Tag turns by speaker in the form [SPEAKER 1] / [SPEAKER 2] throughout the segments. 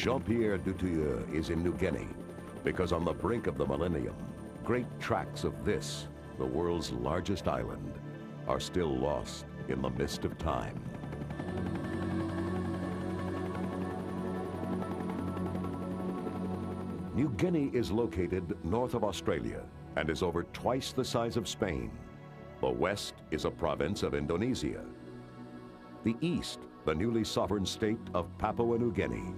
[SPEAKER 1] Jean-Pierre Dutilleux is in New Guinea because on the brink of the millennium, great tracts of this, the world's largest island, are still lost in the mist of time. New Guinea is located north of Australia and is over twice the size of Spain. The west is a province of Indonesia. The east, the newly sovereign state of Papua New Guinea.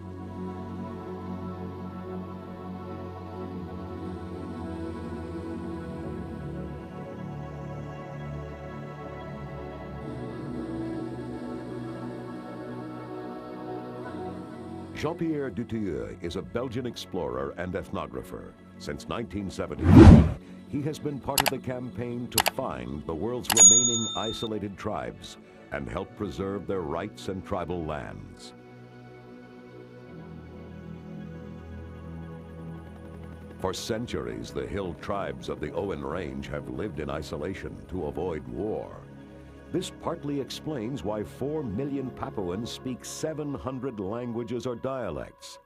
[SPEAKER 1] Jean-Pierre Dutilleux is a Belgian explorer and ethnographer. Since 1973, he has been part of the campaign to find the world's remaining isolated tribes and help preserve their rights and tribal lands. For centuries, the hill tribes of the Owen Range have lived in isolation to avoid war. This partly explains why 4 million Papuans speak 700 languages or dialects.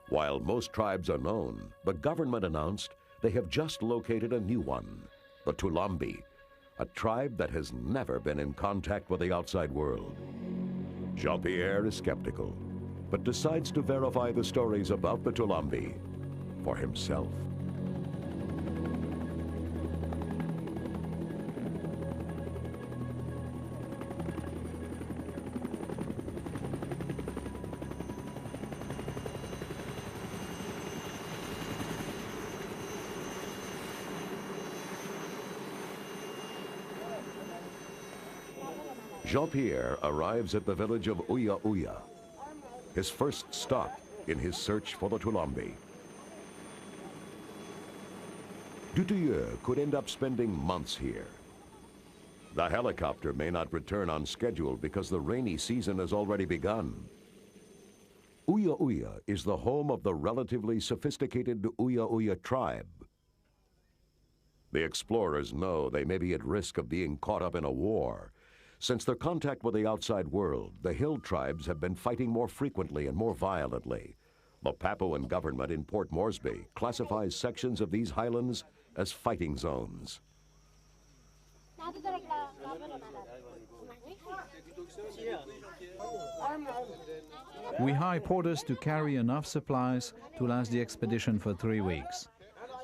[SPEAKER 1] While most tribes are known, the government announced they have just located a new one, the Toulambi, a tribe that has never been in contact with the outside world. Jean-Pierre is skeptical, but decides to verify the stories about the Toulambi for himself. Jean-Pierre arrives at the village of Uya Uya, his first stop in his search for the Toulambi. Dutilleux could end up spending months here. The helicopter may not return on schedule because the rainy season has already begun. Uya Uya is the home of the relatively sophisticated Uya Uya tribe. The explorers know they may be at risk of being caught up in a war. Since their contact with the outside world, the hill tribes have been fighting more frequently and more violently. The Papuan government in Port Moresby classifies sections of these highlands as fighting zones.
[SPEAKER 2] We hire porters to carry enough supplies to last the expedition for 3 weeks.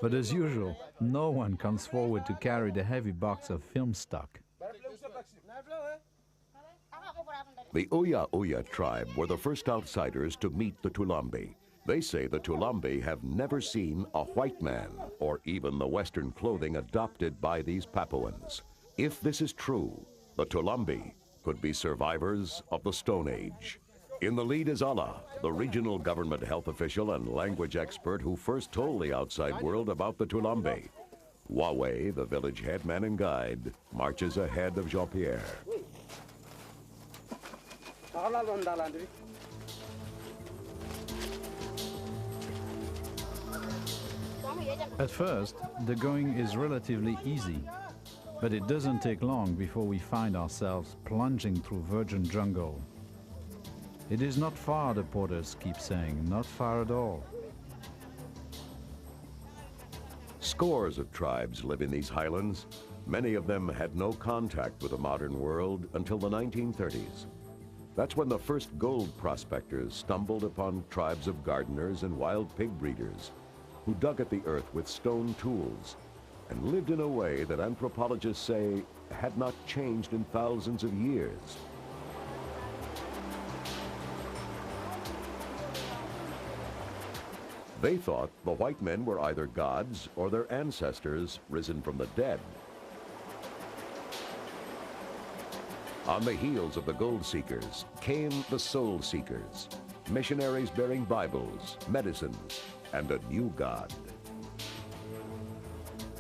[SPEAKER 2] But as usual, no one comes forward to carry the heavy box of film stock.
[SPEAKER 1] The Uya Uya tribe were the first outsiders to meet the Toulambi. They say the Toulambi have never seen a white man or even the Western clothing adopted by these Papuans. If this is true, the Toulambi could be survivors of the Stone Age. In the lead is Allah, the regional government health official and language expert who first told the outside world about the Toulambi. Wawe, the village headman and guide, marches ahead of Jean-Pierre.
[SPEAKER 2] At first, the going is relatively easy, but it doesn't take long before we find ourselves plunging through virgin jungle. It is not far, the porters keep saying, not far at all.
[SPEAKER 1] Scores of tribes live in these highlands. Many of them had no contact with the modern world until the 1930s. That's when the first gold prospectors stumbled upon tribes of gardeners and wild pig breeders who dug at the earth with stone tools and lived in a way that anthropologists say had not changed in thousands of years. They thought the white men were either gods or their ancestors risen from the dead. On the heels of the gold seekers came the soul seekers, missionaries bearing Bibles, medicines, and a new God.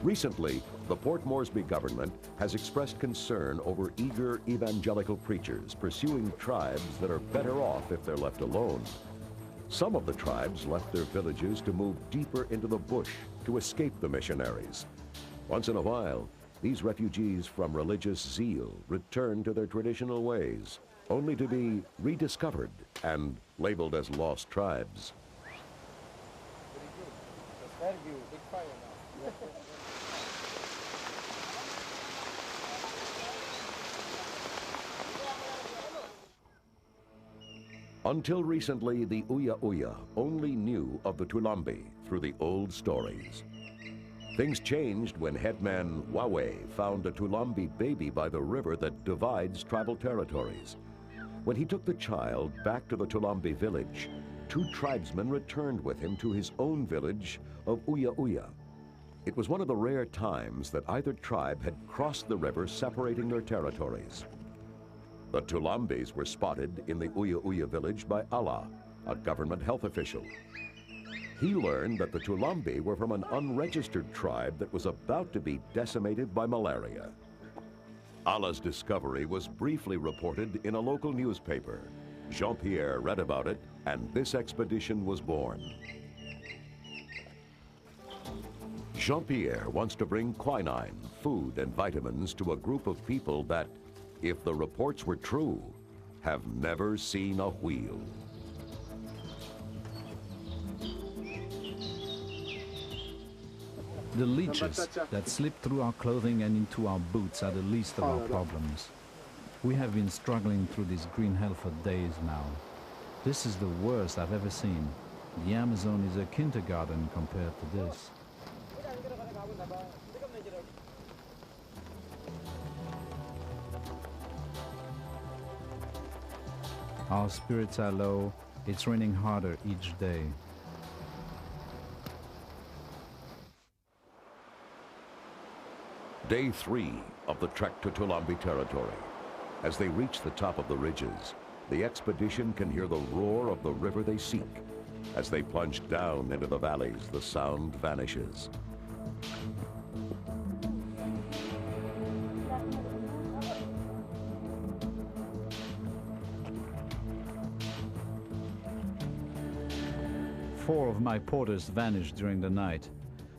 [SPEAKER 1] Recently, the Port Moresby government has expressed concern over eager evangelical preachers pursuing tribes that are better off if they're left alone. Some of the tribes left their villages to move deeper into the bush to escape the missionaries. Once in a while, these refugees from religious zeal return to their traditional ways. only to be rediscovered and labeled as lost tribes. Until recently, the Uya Uya only knew of the Toulambi through the old stories. Things changed when headman Wawe found a Toulambi baby by the river that divides tribal territories. When he took the child back to the Toulambi village, 2 tribesmen returned with him to his own village of Uya Uya. It was one of the rare times that either tribe had crossed the river separating their territories. The Toulambis were spotted in the Uya Uya village by Allah, a government health official. He learned that the Toulambi were from an unregistered tribe that was about to be decimated by malaria. Allah's discovery was briefly reported in a local newspaper. Jean-Pierre read about it, and this expedition was born. Jean-Pierre wants to bring quinine, food, and vitamins to a group of people that, if the reports were true, have never seen a wheel.
[SPEAKER 2] The leeches that slip through our clothing and into our boots are the least of our problems. We have been struggling through this green hell for days now. This is the worst I've ever seen. The Amazon is a kindergarten compared to this. Our spirits are low. It's raining harder each day.
[SPEAKER 1] Day 3 of the trek to Toulambi territory. As they reach the top of the ridges, the expedition can hear the roar of the river they seek. As they plunge down into the valleys, the sound vanishes.
[SPEAKER 2] Four of my porters vanished during the night.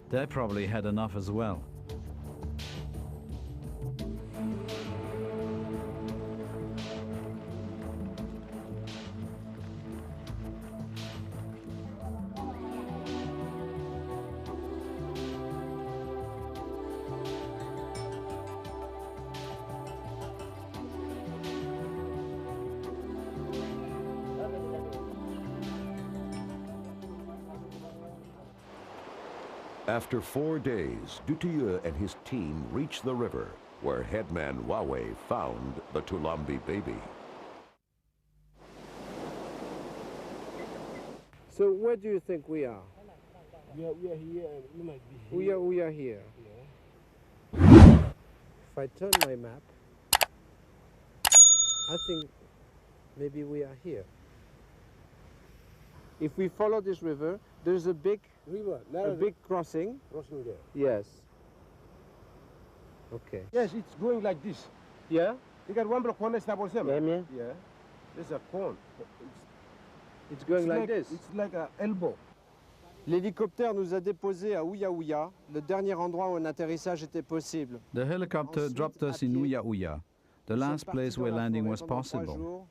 [SPEAKER 2] They probably had enough as well.
[SPEAKER 1] After 4 days, Dutilleux and his team reached the river, where headman Wawe found the Toulambi baby.
[SPEAKER 3] So where do you think we are?
[SPEAKER 4] We are here and we might be here.
[SPEAKER 3] We are here.
[SPEAKER 4] Yeah.
[SPEAKER 3] If I turn my map, I think maybe we are here. If we follow this river, there's a big crossing.
[SPEAKER 4] Crossing there.
[SPEAKER 3] Yes. Okay.
[SPEAKER 4] Yes, it's going like this.
[SPEAKER 3] Yeah?
[SPEAKER 4] You got one block, one is double seven.
[SPEAKER 3] Yeah.
[SPEAKER 4] Yeah. There's a cone.
[SPEAKER 3] It's going like this.
[SPEAKER 4] It's like an elbow.
[SPEAKER 3] L'hélicoptère nous a déposés à Uya Uya, le dernier endroit où un atterrissage était possible.
[SPEAKER 2] The helicopter dropped us in Uya Uya, the last place where landing was possible.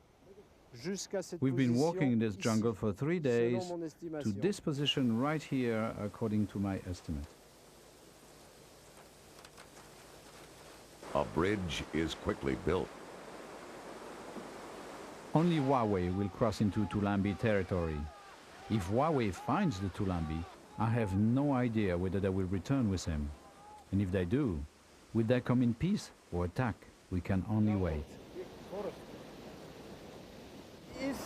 [SPEAKER 2] We've been walking in this jungle for 3 days to this position right here, according to my estimate.
[SPEAKER 1] A bridge is quickly built.
[SPEAKER 2] Only Wawe will cross into Toulambi territory. If Wawe finds the Toulambi, I have no idea whether they will return with him. And if they do, will they come in peace or attack? We can only wait.
[SPEAKER 3] Is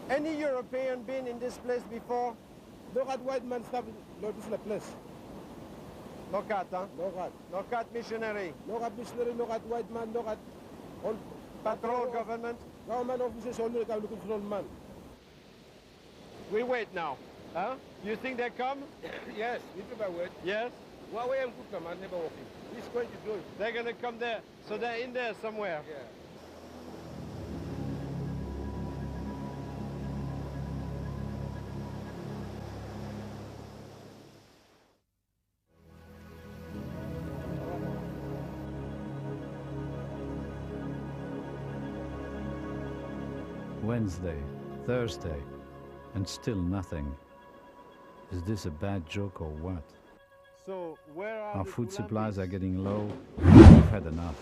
[SPEAKER 3] any European been in this place before?
[SPEAKER 4] No rat white man stop. No, this is the place.
[SPEAKER 3] No cat, huh?
[SPEAKER 4] No rat.
[SPEAKER 3] No cat missionary.
[SPEAKER 4] No rat missionary, no rat white man, no rat. All
[SPEAKER 3] Patrol government.
[SPEAKER 4] Government officers only come looking for man.
[SPEAKER 3] We wait now. Huh? You think they come?
[SPEAKER 4] Yes, we do by word.
[SPEAKER 3] Yes?
[SPEAKER 4] Huawei and Kuka man never walking. He's going to do it.
[SPEAKER 3] They're going to come there. So they're in there somewhere.
[SPEAKER 4] Yeah.
[SPEAKER 2] Wednesday, Thursday, and still nothing. Is this a bad joke or what?
[SPEAKER 3] So, where are
[SPEAKER 2] Our
[SPEAKER 3] the
[SPEAKER 2] food supplies are
[SPEAKER 3] Toulambis?
[SPEAKER 2] getting low. We've had enough.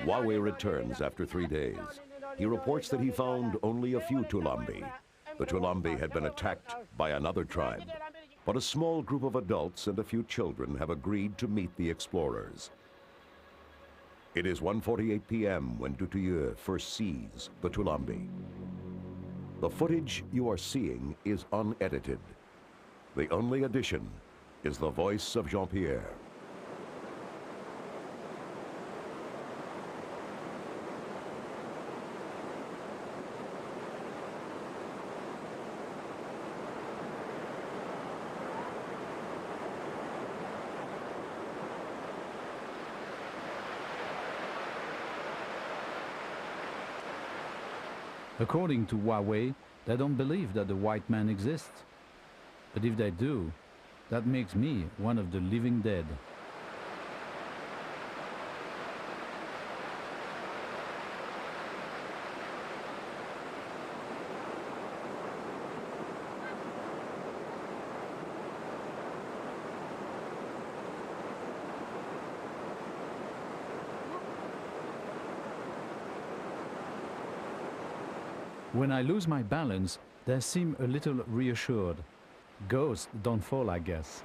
[SPEAKER 1] Wawe returns after 3 days. He reports that he found only a few Toulambi. The Toulambi had been attacked by another tribe, but a small group of adults and a few children have agreed to meet the explorers. It is 1:48 p.m. when Dutilleux first sees the Toulambi. The footage you are seeing is unedited. The only addition is the voice of Jean-Pierre.
[SPEAKER 2] According to Wawe, they don't believe that the white man exists. But if they do, that makes me one of the living dead. When I lose my balance, they seem a little reassured. Ghosts don't fall, I guess.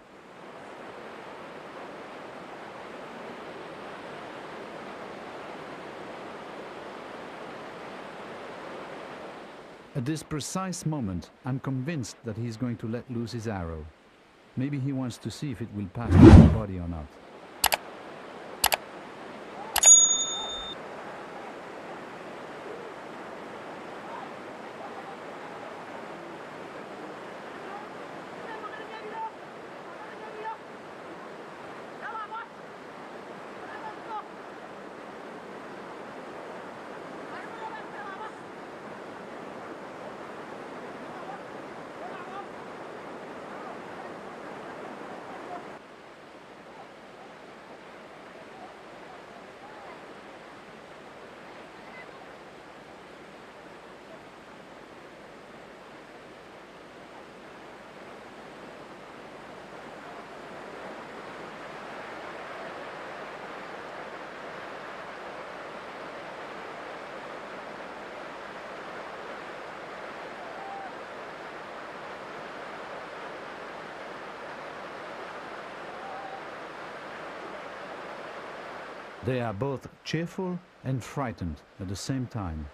[SPEAKER 2] At this precise moment, I'm convinced that he's going to let loose his arrow. Maybe he wants to see if it will pass through the body or not. They are both cheerful and frightened at the same time.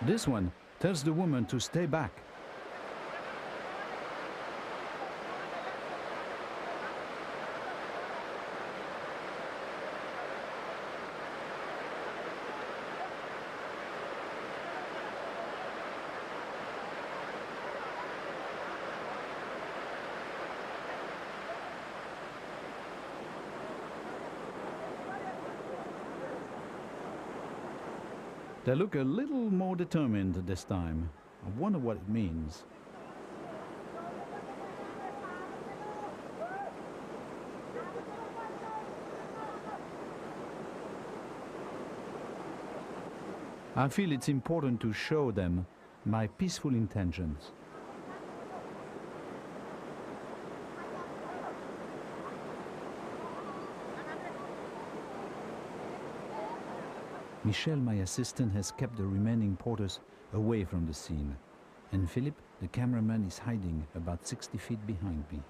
[SPEAKER 2] This one tells the woman to stay back. They look a little more determined this time. I wonder what it means. I feel it's important to show them my peaceful intentions. Michel, my assistant, has kept the remaining porters away from the scene, and Philip, the cameraman, is hiding about 60 feet behind me.